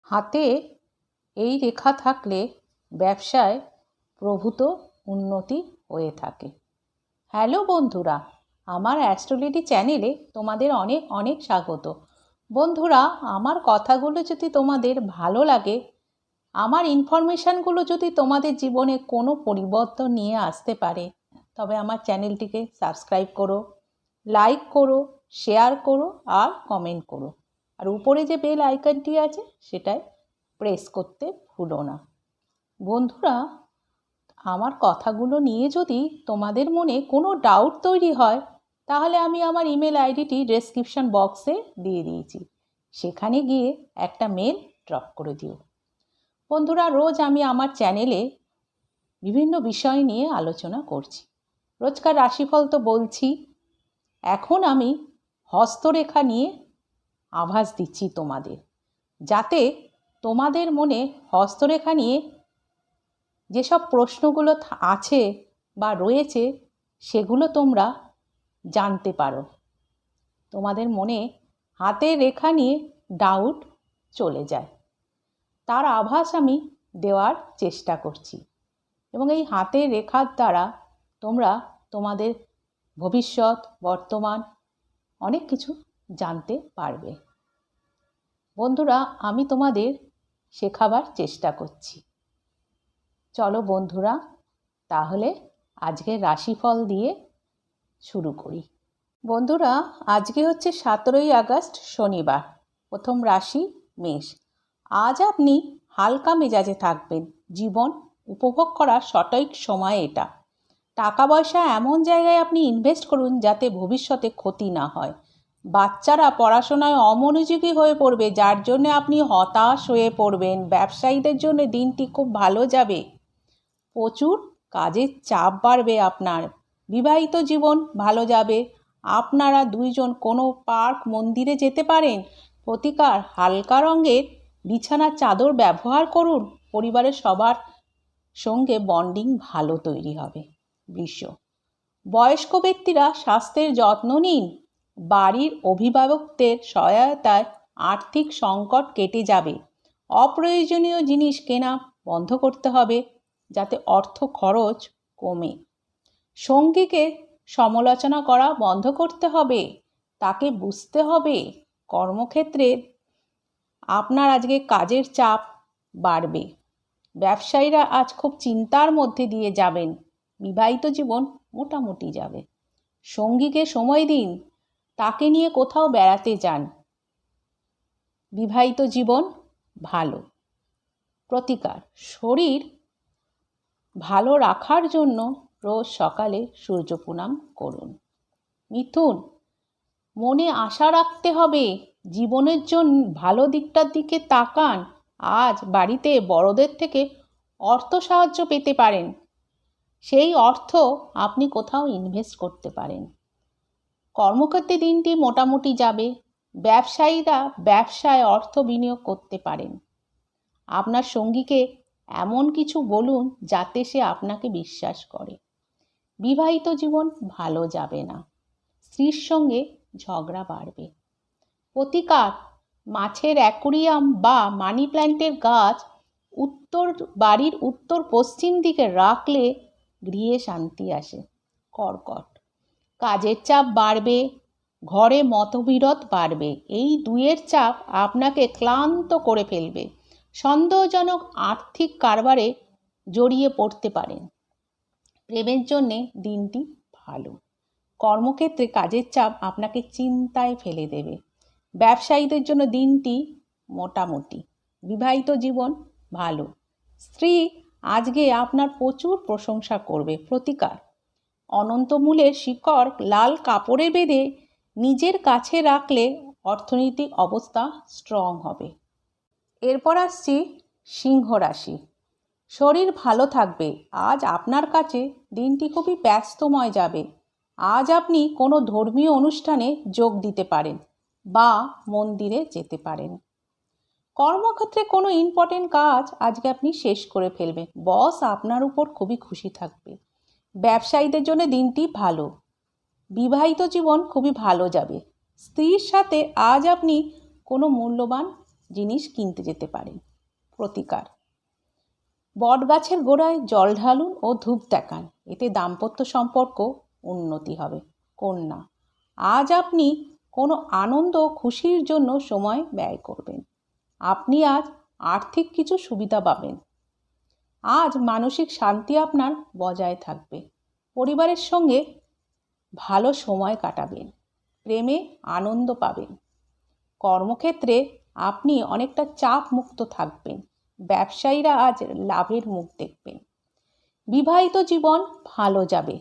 হাতে এই রেখা থাকলে ব্যবসায় প্রভূত উন্নতি হয়ে থাকে। হ্যালো বন্ধুরা, আমার অ্যাস্ট্রোলেডি চ্যানেলে তোমাদের অনেক অনেক স্বাগত। বন্ধুরা, আমার কথাগুলো যদি তোমাদের ভালো লাগে, আমার ইনফরমেশানগুলো যদি তোমাদের জীবনে কোনো পরিবর্তন নিয়ে আসতে পারে, তবে আমার চ্যানেলটিকে সাবস্ক্রাইব করো, লাইক করো, শেয়ার করো আর কমেন্ট করো। আর উপরে যে বেল আইকনটি আছে সেটায় প্রেস করতে ভুলো না। বন্ধুরা, আমার কথাগুলো নিয়ে যদি তোমাদের মনে কোনো ডাউট তৈরি হয়, তাহলে আমি আমার ইমেল আইডিটি ডেসক্রিপশন বক্সে দিয়ে দিয়েছি, সেখানে গিয়ে একটা মেল ড্রপ করে দিও। বন্ধুরা, রোজ আমি আমার চ্যানেলে বিভিন্ন বিষয় নিয়ে আলোচনা করছি। রোজকার রাশিফল তো বলছি, এখন আমি হস্তরেখা নিয়ে আভাস দিচ্ছি তোমাদের, যাতে তোমাদের মনে হস্তরেখা নিয়ে যেসব প্রশ্নগুলো আছে বা রয়েছে সেগুলো তোমরা জানতে পারো। তোমাদের মনে হাতের রেখা নিয়ে ডাউট চলে যায়, তার আভাস আমি দেওয়ার চেষ্টা করছি। এবং এই হাতের রেখার দ্বারা তোমরা তোমাদের ভবিষ্যৎ, বর্তমান অনেক কিছু জানতে পারবে। বন্ধুরা, আমি তোমাদের শেখাবার চেষ্টা করছি। চলো বন্ধুরা, তাহলে আজকের রাশিফল দিয়ে শুরু করি। বন্ধুরা, আজকে হচ্ছে 17ই আগস্ট, শনিবার। প্রথম রাশি মেষ। আজ আপনি হালকা মেজাজে থাকবেন। জীবন উপভোগ করার সঠিক সময় এটা। টাকা পয়সা এমন জায়গায় আপনি ইনভেস্ট করুন যাতে ভবিষ্যতে ক্ষতি না হয়। বাচ্চারা পড়াশোনায় অমনোযোগী হয়ে পড়বে, যার জন্য আপনি হতাশ হয়ে পড়বেন। ব্যবসায়ীদের জন্য দিনটি খুব ভালো যাবে। প্রচুর কাজের চাপ বাড়বে আপনার। বিবাহিত জীবন ভালো যাবে। আপনারা দুইজন কোনো পার্ক, মন্দিরে যেতে পারেন। প্রতিকার, হালকা রঙের বিছানার চাদর ব্যবহার করুন। পরিবারের সবার সঙ্গে বন্ডিং ভালো তৈরি হবে। বৃষ। বয়স্ক ব্যক্তিরা স্বাস্থ্যের যত্ন নিন। বাড়ির অভিভাবকদের সহায়তায় আর্থিক সংকট কেটে যাবে। অপ্রয়োজনীয় জিনিস কেনা বন্ধ করতে হবে যাতে অর্থ খরচ কমে। সঙ্গীকে সমালোচনা করা বন্ধ করতে হবে, তাকে বুঝতে হবে। কর্মক্ষেত্রে আপনার আজকে কাজের চাপ বাড়বে। ব্যবসায়ীরা আজ খুব চিন্তার মধ্যে দিয়ে যাবেন। বিবাহিত জীবন মোটামুটি যাবে। সঙ্গীকে সময় দিন, তাকে নিয়ে কোথাও বেড়াতে যান। বিবাহিত জীবন ভালো। প্রতিকার, শরীর ভালো রাখার জন্য রোজ সকালে সূর্য প্রণাম করুন। মিথুন, মনে আশা রাখতে হবে। জীবনের জন্য ভালো দিকটার দিকে তাকান। আজ বাড়িতে বড়দের থেকে অর্থ সাহায্য পেতে পারেন। সেই অর্থ আপনি কোথাও ইনভেস্ট করতে পারেন। কর্মক্ষেত্রে দিনটি মোটামুটি যাবে। ব্যবসায়ীরা ব্যবসায় অর্থ বিনিয়োগ করতে পারেন। আপনার সঙ্গীকে এমন কিছু বলুন যাতে সে আপনাকে বিশ্বাস করে। বিবাহিত জীবন ভালো যাবে না। স্ত্রীর সঙ্গে ঝগড়া বাড়বে। প্রতিকার, মাছের অ্যাকুরিয়াম বা মানি প্ল্যান্টের গাছ বাড়ির উত্তর পশ্চিম দিকে রাখলে গৃহে শান্তি আসে। কর্কট, কাজের চাপ বাড়বে, ঘরে মতবিরোধ বাড়বে। এই দুয়ের চাপ আপনাকে ক্লান্ত করে ফেলবে। সন্দেহজনক আর্থিক কারবারে জড়িয়ে পড়তে পারেন। প্রেমের জন্যে দিনটি ভালো। কর্মক্ষেত্রে কাজের চাপ আপনাকে চিন্তায় ফেলে দেবে। ব্যবসায়ীদের জন্য দিনটি মোটামুটি। বিবাহিত জীবন ভালো। স্ত্রী আজকে আপনার প্রচুর প্রশংসা করবে। প্রতিকার, অনন্তমূলের শিকড় লাল কাপড়ে বেঁধে নিজের কাছে রাখলে অর্থনৈতিক অবস্থা স্ট্রং হবে। এরপর আসছি সিংহ রাশি। শরীর ভালো থাকবে। আজ আপনার কাছে দিনটি খুবই ব্যস্তময় যাবে। আজ আপনি কোনো ধর্মীয় অনুষ্ঠানে যোগ দিতে পারেন বা মন্দিরে যেতে পারেন। কর্মক্ষেত্রে কোনো ইম্পর্টেন্ট কাজ আজকে আপনি শেষ করে ফেলবেন। বস আপনার উপর খুবই খুশি থাকবে। ব্যবসায়ীদের জন্য দিনটি ভালো। বিবাহিত জীবন খুবই ভালো যাবে। স্ত্রীর সাথে আজ আপনি কোনো মূল্যবান জিনিস কিনতে যেতে পারেন। প্রতিকার: বটগাছের গোড়ায় জল ঢালুন ও ধূপ দেখান, এতে দাম্পত্য সম্পর্ক উন্নতি হবে। কন্যা: আজ আপনি কোনো আনন্দ ও খুশির জন্য সময় ব্যয় করবেন। আপনি আজ আর্থিক কিছু সুবিধা পাবেন। আজ মানসিক শান্তি আপনার বজায় থাকবে। পরিবারের সঙ্গে ভালো সময় কাটাবেন। প্রেমে আনন্দ পাবেন। কর্মক্ষেত্রে আপনি অনেকটা চাপ মুক্ত থাকবেন। ব্যবসায়ীরা আজ লাভের মুখ দেখবেন। বিবাহিত জীবন ভালো যাবে।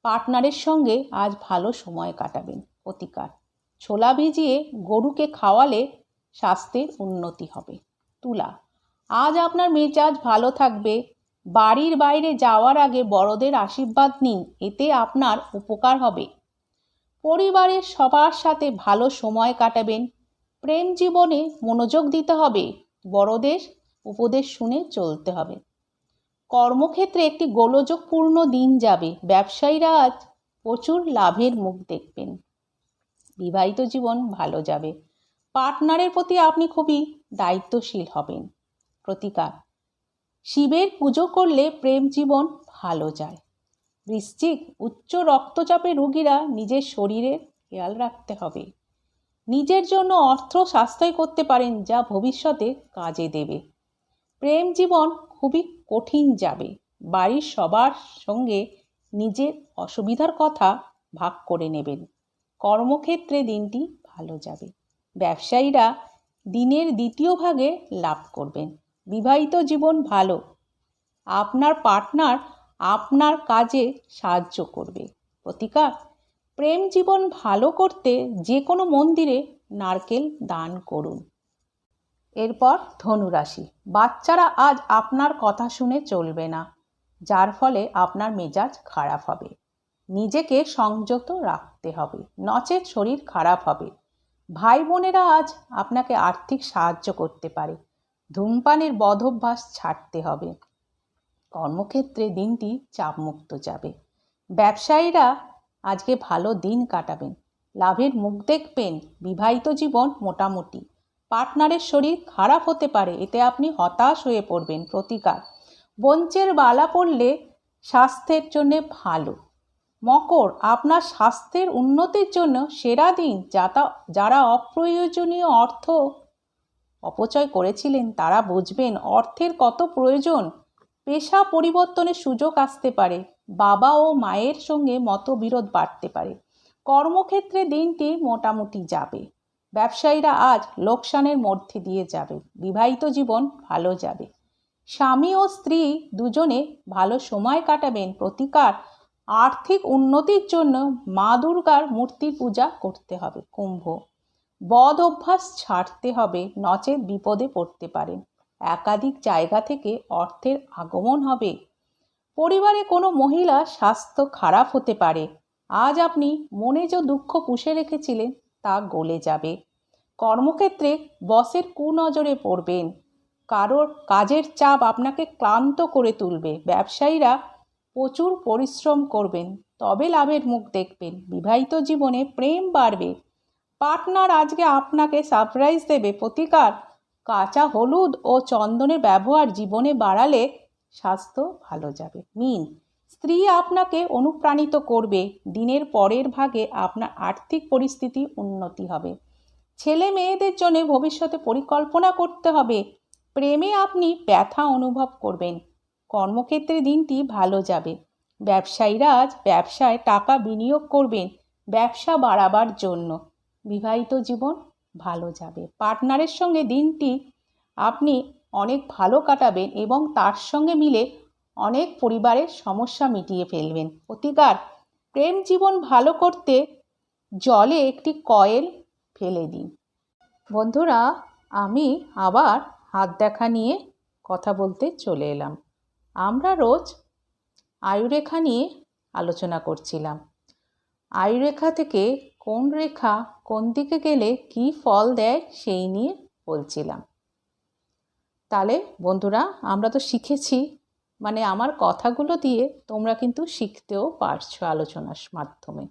পার্টনারের সঙ্গে আজ ভালো সময় কাটাবেন। প্রতিকার: ছোলা ভিজিয়ে গরুকে খাওয়ালে স্বাস্থ্যের উন্নতি হবে। তুলা: আজ আপনার মেজাজ ভালো থাকবে। বাড়ির বাইরে যাওয়ার আগে বড়দের আশীর্বাদ নিন, এতে আপনার উপকার হবে। পরিবারের সবার সাথে ভালো সময় কাটাবেন। প্রেম জীবনে মনোযোগ দিতে হবে। বড়দের উপদেশ শুনে চলতে হবে। কর্মক্ষেত্রে একটি গোলযোগপূর্ণ দিন যাবে। ব্যবসায়ীরা আজ প্রচুর লাভের মুখ দেখবেন। বিবাহিত জীবন ভালো যাবে। পার্টনারের প্রতি আপনি খুবই দায়িত্বশীল হবেন। প্রতিকার: শিবের পুজো করলে প্রেম জীবন ভালো যায়। বৃশ্চিক: উচ্চ রক্তচাপের রোগীরা নিজের শরীরের খেয়াল রাখতে হবে। নিজের জন্য অর্থ সাশ্রয় করতে পারেন, যা ভবিষ্যতে কাজে দেবে। প্রেম জীবন খুবই কঠিন যাবে। বাড়ির সবার সঙ্গে নিজের অসুবিধার কথা ভাগ করে নেবেন। কর্মক্ষেত্রে দিনটি ভালো যাবে। ব্যবসায়ীরা দিনের দ্বিতীয় ভাগে লাভ করবেন। বিবাহিত জীবন ভালো। আপনার পার্টনার আপনার কাজে সাহায্য করবে। প্রতিকার: প্রেম জীবন ভালো করতে যে কোনো মন্দিরে নারকেল দান করুন। এরপর ধনুরাশি: বাচ্চারা আজ আপনার কথা শুনে চলবে না, যার ফলে আপনার মেজাজ খারাপ হবে। নিজেকে সংযত রাখতে হবে, নচেৎ শরীর খারাপ হবে। ভাই বোনেরা আজ আপনাকে আর্থিক সাহায্য করতে পারে। ধূমপানের বদঅভ্যাস ছাড়তে হবে। কর্মক্ষেত্রে দিনটি চাপমুক্ত যাবে। ব্যবসায়ীরা আজকে ভালো দিন কাটাবেন। লাভের মুখ দেখবেন। বিবাহিত জীবন মোটামুটি। পার্টনারের শরীর খারাপ হতে পারে, এতে আপনি হতাশ হয়ে পড়বেন। প্রতিকার: বঞ্চের বালা পড়লে স্বাস্থ্যের জন্য ভালো। মকর: আপনার স্বাস্থ্যের উন্নতির জন্য সেরা দিন। যারা অপ্রয়োজনীয় অর্থ অপচয় করেছিলেন তারা বুঝবেন অর্থের কত প্রয়োজন। পেশা পরিবর্তনের সুযোগ আসতে পারে। বাবা ও মায়ের সঙ্গে মতবিরোধ বাড়তে পারে। কর্মক্ষেত্রে দিনটি মোটামুটি যাবে। ব্যবসায়ীরা আজ লোকসানের মধ্যে দিয়ে যাবে। বিবাহিত জীবন ভালো যাবে। স্বামী ও স্ত্রী দুজনে ভালো সময় কাটাবেন। প্রতিকার: আর্থিক উন্নতির জন্য মা দুর্গার মূর্তির পূজা করতে হবে। কুম্ভ: বদ অভ্যাস ছাড়তে হবে, নচেৎ বিপদে পড়তে পারেন। একাধিক জায়গা থেকে অর্থের আগমন হবে। পরিবারে কোনো মহিলা স্বাস্থ্য খারাপ হতে পারে। আজ আপনি মনে যে দুঃখ পুষে রেখেছিলেন তা গলে যাবে। কর্মক্ষেত্রে বসের কুনজরে পড়বেন। কারোর কাজের চাপ আপনাকে ক্লান্ত করে তুলবে। ব্যবসায়ীরা প্রচুর পরিশ্রম করবেন, তবে লাভের মুখ দেখবেন। বিবাহিত জীবনে প্রেম বাড়বে। পার্টনার আজকে আপনাকে সারপ্রাইজ দেবে। প্রতিকার: কাঁচা হলুদ ও চন্দনের ব্যবহার জীবনে বাড়ালে স্বাস্থ্য ভালো যাবে। মীন: স্ত্রী আপনাকে অনুপ্রাণিত করবে। দিনের পরের ভাগে আপনার আর্থিক পরিস্থিতি উন্নতি হবে। ছেলে মেয়েদের জন্য ভবিষ্যতে পরিকল্পনা করতে হবে। প্রেমে আপনি ব্যথা অনুভব করবেন। কর্মক্ষেত্রে দিনটি ভালো যাবে। ব্যবসায়ীরা আজ ব্যবসায় টাকা বিনিয়োগ করবেন ব্যবসা বাড়াবার জন্য। বিবাহিত জীবন ভালো যাবে। পার্টনারের সঙ্গে দিনটি আপনি অনেক ভালো কাটাবেন এবং তার সঙ্গে মিলে অনেক পরিবারের সমস্যা মিটিয়ে ফেলবেন। প্রতিকার: প্রেম জীবন ভালো করতে জলে একটি কয়েল ফেলে দিন। বন্ধুরা, আমি আবার হাত দেখা নিয়ে কথা বলতে চলে এলাম। আমরা রোজ আয়ুরেখা নিয়ে আলোচনা করছিলাম। আয়ুরেখা থেকে কোন রেখা কোন দিকে গেলে কী ফল দেয় সেই নিয়ে বলছিলাম। তাহলে বন্ধুরা, আমরা তো শিখেছি, মানে আমার কথাগুলো দিয়ে তোমরা কিন্তু শিখতেও পারছো আলোচনার মাধ্যমে।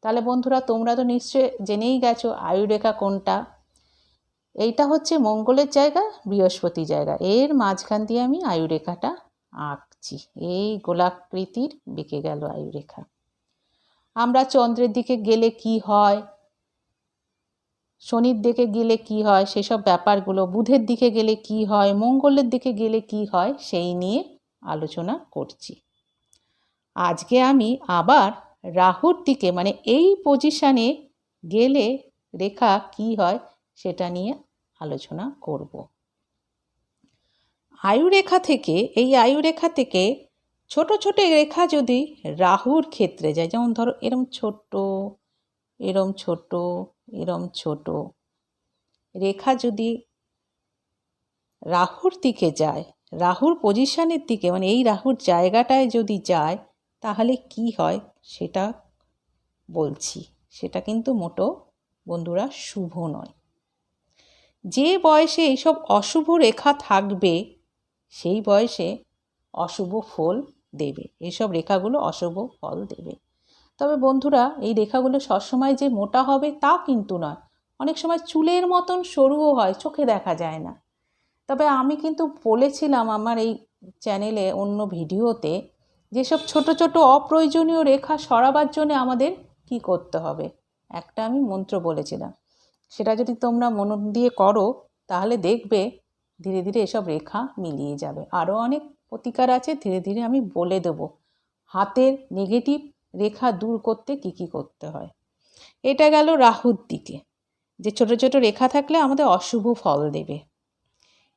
তাহলে বন্ধুরা, তোমরা তো নিশ্চয় জেনেই গেছো আয়ুরেখা কোনটা। এইটা হচ্ছে মঙ্গলের জায়গা, বৃহস্পতি জায়গা, এর মাঝখান দিয়ে আমি আয়ুরেখাটা আঁকছি। এই গোলাকৃতির বেঁকে গেল আয়ুরেখা। আমরা চন্দ্রের দিকে গেলে কি হয়, শনির দিকে গেলে কি হয়, সেসব ব্যাপারগুলো, বুধের দিকে গেলে কি হয়, মঙ্গলের দিকে গেলে কি হয়, সেই নিয়ে আলোচনা করছি। আজকে আমি আবার রাহুর দিকে মানে এই পজিশানে গেলে রেখা কি হয় সেটা নিয়ে আলোচনা করব। আয়ুরেখা থেকে, এই আয়ুরেখা থেকে ছোট ছোট রেখা যদি রাহুর ক্ষেত্রে যায়, যেমন ধরো এরম ছোট্ট, এরম ছোট, এরম ছোট রেখা যদি রাহুর দিকে যায়, রাহুর পজিশনের দিকে মানে এই রাহুর জায়গাটায় যদি যায়, তাহলে কি হয় সেটা বলছি। সেটা কিন্তু মোটো বন্ধুরা শুভ নয়। যে বয়সে এইসব অশুভ রেখা থাকবে সেই বয়সে অশুভ ফল দেবে, এইসব রেখাগুলো অশুভ ফল দেবে। তবে বন্ধুরা এই রেখাগুলো সবসময় যে মোটা হবে তা কিন্তু নয়, অনেক সময় চুলের মতন সরুও হয়, চোখে দেখা যায় না। তবে আমি কিন্তু বলেছিলাম আমার এই চ্যানেলে অন্য ভিডিওতে, যেসব ছোট ছোট অপ্রয়োজনীয় রেখা সরাবার জন্য আমাদের কি করতে হবে, একটা আমি মন্ত্র বলেছিলাম। সেটা যদি তোমরা মন দিয়ে করো তাহলে দেখবে ধীরে ধীরে এসব রেখা মিলিয়ে যাবে। আরও অনেক প্রতিকার আছে, ধীরে ধীরে আমি বলে দেবো হাতের নেগেটিভ রেখা দূর করতে কি কি করতে হয়। এটা গেল রাহুর দিকে, যে ছোট ছোট রেখা থাকলে আমাদের অশুভ ফল দেবে।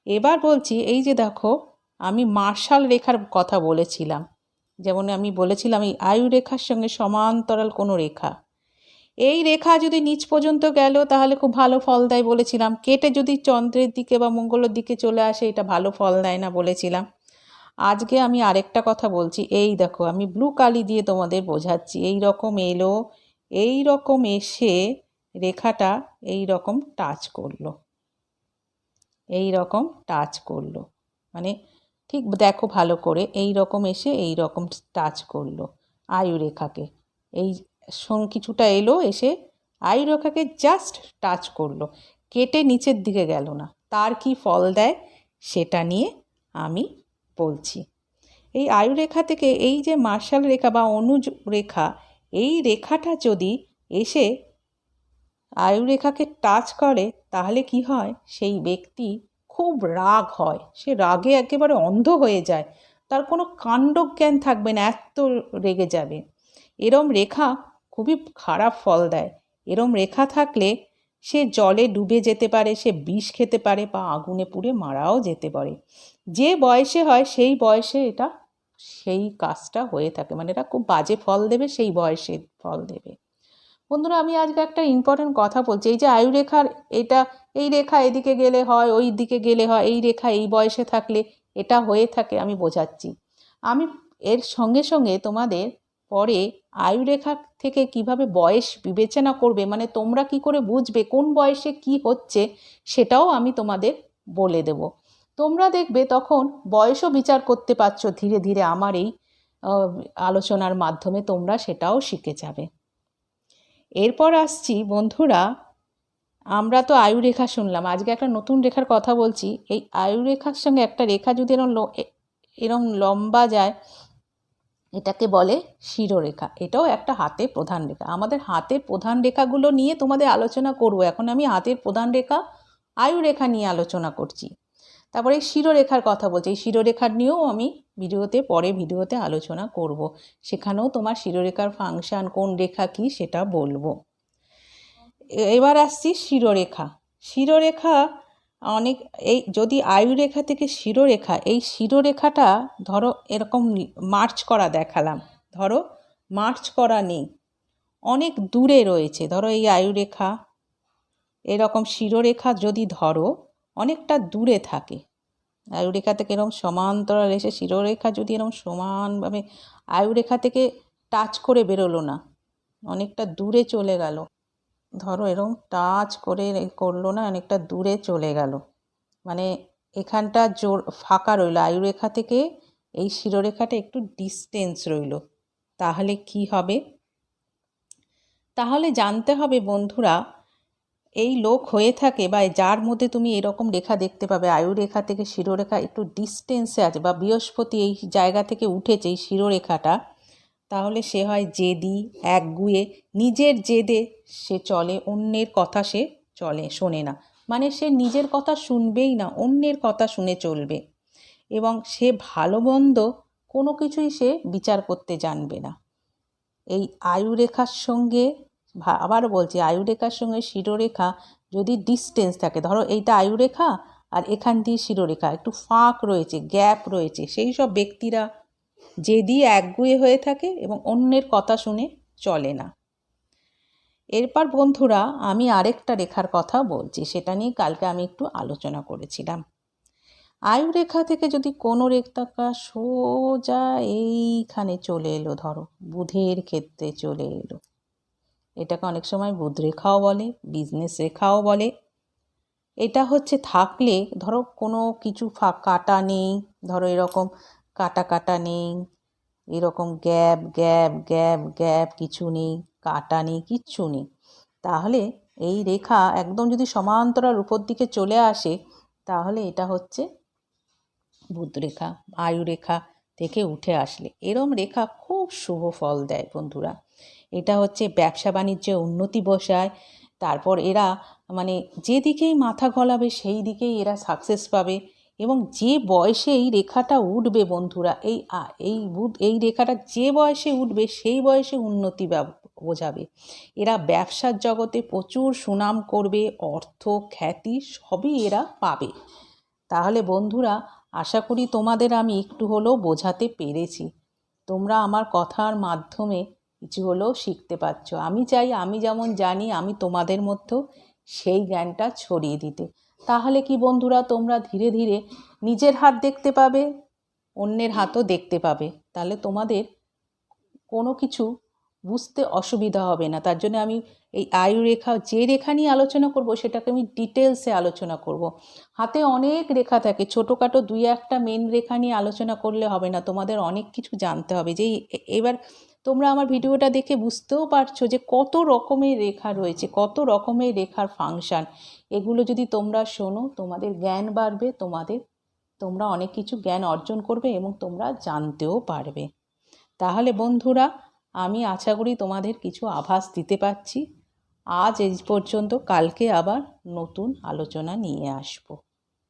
এবার বলছি, এই যে দেখো আমি মার্শাল রেখার কথা বলেছিলাম, যেমন আমি বলেছিলাম এই আয়ু রেখার সঙ্গে সমান্তরাল কোনো রেখা, এই রেখা যদি নিচ পর্যন্ত গেল তাহলে খুব ভালো ফল দেয় বলেছিলাম। কেটে যদি চন্দ্রের দিকে বা মঙ্গলের দিকে চলে আসে এটা ভালো ফল দেয় না বলেছিলাম। আজকে আমি আরেকটা কথা বলছি, এই দেখো আমি ব্লু কালি দিয়ে তোমাদের বোঝাচ্ছি। এই রকম এলো, এই রকম এসে রেখাটা এই রকম টাচ করলো, এই রকম টাচ করলো, মানে ঠিক দেখো ভালো করে, এই রকম এসে এই রকম টাচ করলো আয়ু রেখাকে। এই কিছুটা এলো এসে আয়ু রেখাকে জাস্ট টাচ করলো, কেটে নিচের দিকে গেল না। তার কি ফল দেয় সেটা নিয়ে আমি বলছি। এই আয়ু রেখা থেকে এই যে মার্শাল রেখা বা অনুজ রেখা, এই রেখাটা যদি এসে আয়ু রেখাকে টাচ করে তাহলে কি হয়, সেই ব্যক্তি খুব রাগ হয়, সে রাগে একেবারে অন্ধ হয়ে যায়, তার কোনো কাণ্ডজ্ঞান থাকবে না, এত রেগে যাবে। এরম রেখা খুবই খারাপ ফল দেয়। এরম রেখা থাকলে সে জলে ডুবে যেতে পারে, সে বিষ খেতে পারে বা আগুনে পুড়ে মারাও যেতে পারে। যে বয়সে হয় সেই বয়সে এটা সেই কাজটা হয়ে থাকে, মানে এটা খুব বাজে ফল দেবে, সেই বয়সে ফল দেবে। বন্ধুরা আমি আজকে একটা ইম্পর্টেন্ট কথা বলছি, এই যে আয়ুরেখার এটা, এই রেখা এদিকে গেলে হয়, ওই দিকে গেলে হয়, এই রেখা এই বয়সে থাকলে এটা হয়ে থাকে, আমি বোঝাচ্ছি। আমি এর সঙ্গে সঙ্গে তোমাদের পরে আয়ুরেখা থেকে কিভাবে বয়স বিবেচনা করবে, মানে তোমরা কি করে বুঝবে কোন বয়সে কি হচ্ছে, সেটাও আমি তোমাদের বলে দেব। তোমরা দেখবে তখন বয়সও বিচার করতে পারছো ধীরে ধীরে, আমার এই আলোচনার মাধ্যমে তোমরা সেটাও শিখে যাবে। এরপর আসছি বন্ধুরা, আমরা তো আয়ুরেখা শুনলাম, আজকে একটা নতুন রেখার কথা বলছি। এই আয়ুরেখার সঙ্গে একটা রেখা যদি এরম লম্বা যায়, এটাকে বলে শিরোরেখা। এটাও একটা হাতের প্রধান রেখা। আমাদের হাতের প্রধান রেখাগুলো নিয়ে তোমাদের আলোচনা করব। এখন আমি হাতের প্রধান রেখা আয়ুরেখা নিয়ে আলোচনা করছি। তারপরে এই শিরোরেখার কথা বলছি, এই শিরোরেখার নিয়েও আমি পরে ভিডিওতে আলোচনা করব। সেখানেও তোমার শিরোরেখার ফাংশন, কোন রেখা কি সেটা বলবো। এবার আসছি শিরোরেখা। শিরোরেখা অনেক, এই যদি আয়ুরেখা থেকে শিরোরেখা, এই শিরোরেখাটা ধরো এরকম মার্চ করা দেখালাম, ধরো মার্চ করা নেই, অনেক দূরে রয়েছে। ধরো এই আয়ুরেখা, এরকম শিরোরেখা যদি ধরো অনেকটা দূরে থাকে, আয়ুরেখা থেকে এরকম সমান্তরাল এসে শিরোরেখা যদি এরকম সমানভাবে আয়ুরেখা থেকে টাচ করে বেরোলো না, অনেকটা দূরে চলে গেল, ধরো এরকম টাচ করে করলো না, অনেকটা দূরে চলে গেল, মানে এখানটা জোর ফাঁকা রইল, আয়ুরেখা থেকে এই শিরোরেখাটা একটু ডিস্টেন্স রইল, তাহলে কি হবে, তাহলে জানতে হবে বন্ধুরা এই লোক হয়ে থাকে বা যার মধ্যে তুমি এরকম রেখা দেখতে পাবে, আয়ুরেখা থেকে শিরোরেখা একটু ডিস্টেন্সে আছে বা বৃহস্পতি এই জায়গা থেকে উঠেছে এই শিরোরেখাটা, তাহলে সে হয় জেদি, একগুঁয়ে, নিজের জেদে সে চলে, অন্যের কথা সে শোনে না। মানে সে নিজের কথা শুনবেই না, অন্যের কথা শুনে চলবে। এবং সে ভালো মন্দ কোনো কিছুই সে বিচার করতে জানবে না। এই আয়ুরেখার সঙ্গে, আবার বলছি, আয়ুরেখার সঙ্গে শিরোরেখা যদি ডিস্টেন্স থাকে, ধরো এইটা আয়ুরেখা আর এখান দিয়ে শিরোরেখা একটু ফাঁক রয়েছে, গ্যাপ রয়েছে, সেই সব ব্যক্তিরা জেদি, একগুঁয়ে হয়ে থাকে এবং অন্যের কথা শুনে চলে না। এরপর বন্ধুরা আমি আরেকটা রেখার কথা বলছি, সেটা নিয়ে কালকে আমি একটু আলোচনা করেছিলাম। আয়ুরেখা থেকে যদি কোনো রেখা সোজা এইখানে চলে এলো, ধরো বুধের ক্ষেত্রে চলে এলো, এটাকে অনেক সময় বুধ রেখাও বলে, বিজনেস রেখাও বলে। এটা হচ্ছে থাকলে, ধরো কোনো কিছু কাটা নেই, ধরো এরকম কাটা কাটা নেই, এরকম গ্যাপ গ্যাপ গ্যাপ গ্যাপ কিছু নেই, কাটা নেই, কিচ্ছু নেই, তাহলে এই রেখা একদম যদি সমান্তরাল উপর দিকে চলে আসে, তাহলে এটা হচ্ছে বুধ রেখা, আয়ুরেখা থেকে উঠে আসলে এরম রেখা খুব শুভ ফল দেয় বন্ধুরা। এটা হচ্ছে ব্যবসা বাণিজ্যে উন্নতি বসায়। তারপর এরা মানে যেদিকেই মাথা গলাবে সেই দিকেই এরা সাকসেস পাবে। এবং যে বয়সে এই রেখাটা উঠবে বন্ধুরা, এই রেখাটা যে বয়সে উঠবে সেই বয়সে উন্নতি বোঝাবে। এরা ব্যবসার জগতে প্রচুর সুনাম করবে, অর্থ খ্যাতি সবই এরা পাবে। তাহলে বন্ধুরা আশা করি তোমাদের আমি একটু হলেও বোঝাতে পেরেছি। তোমরা আমার কথার মাধ্যমে কিছু হলেও শিখতে পারছো। আমি চাই আমি যেমন জানি আমি তোমাদের মধ্যেও সেই জ্ঞানটা ছড়িয়ে দিতে। তাহলে কি বন্ধুরা, তোমরা ধীরে ধীরে নিজের হাত দেখতে পাবে, অন্যের হাতও দেখতে পাবে। তাহলে তোমাদের কোনো কিছু বুঝতে অসুবিধা হবে না। তার জন্য আমি এই আয়ুরেখা, যে রেখা নিয়ে আলোচনা করব সেটাকে আমি ডিটেলসে আলোচনা করব। হাতে অনেক রেখা থাকে, ছোটোখাটো দুই একটা মেন রেখা নিয়ে আলোচনা করলে হবে না, তোমাদের অনেক কিছু জানতে হবে। যে এবার তোমরা আমার ভিডিওটা দেখে বুঝতেও পারছো যে কত রকমের রেখা রয়েছে, কত রকমের রেখার ফাংশান। এগুলো যদি তোমরা শোনো, তোমাদের জ্ঞান বাড়বে, তোমরা অনেক কিছু জ্ঞান অর্জন করবে এবং তোমরা জানতেও পারবে। তাহলে বন্ধুরা আমি আশা করি তোমাদের কিছু আভাস দিতে পারছি। আজ এই পর্যন্ত, কালকে আবার নতুন আলোচনা নিয়ে আসবো।